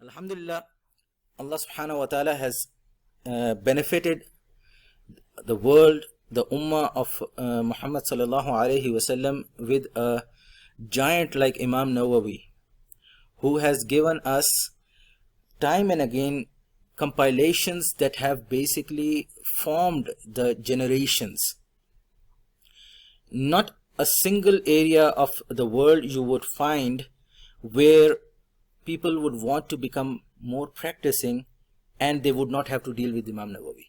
Alhamdulillah, Allah subhanahu wa ta'ala has benefited the world, the ummah of Muhammad sallallahu alayhi wasallam with a giant like Imam Nawawi, who has given us time and again compilations that have basically formed the generations. Not a single area of the world you would find where people would want to become more practicing and they would not have to deal with Imam Nawawi.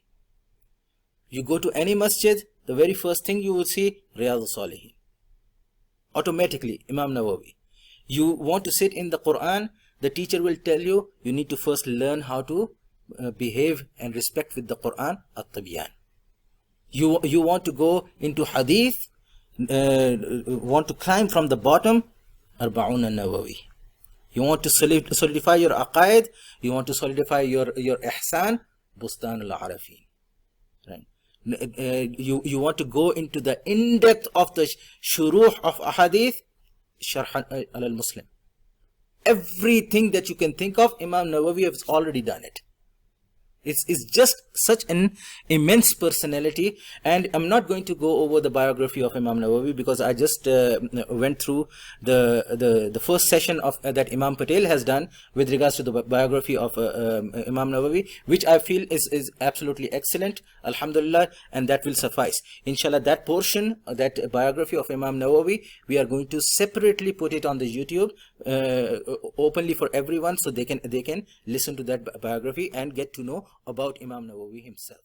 You go to any masjid, the very first thing you will see, Riyadh al-Salihin. Automatically, Imam Nawawi. You want to sit in the Quran, the teacher will tell you, you need to first learn how to behave and respect with the Quran, at-Tabyan. You want to go into Hadith, want to climb from the bottom, Arba'oon Nawawi. You want to solidify your aqaid, you want to solidify your ihsan, Bustan al-Arafin. Right? You want to go into the in-depth of the shuruh of ahadith, Sharh al-Muslim. Everything that you can think of, Imam Nawawi has already done it. It's just such an immense personality, and I'm not going to go over the biography of Imam Nawawi because I just went through the first session of that Imam Patel has done with regards to the biography of Imam Nawawi, which I feel is absolutely excellent, alhamdulillah, and that will suffice. Inshallah, that portion, that biography of Imam Nawawi, we are going to separately put it on the YouTube openly for everyone, so they can listen to that biography and get to know about Imam Nawawi himself.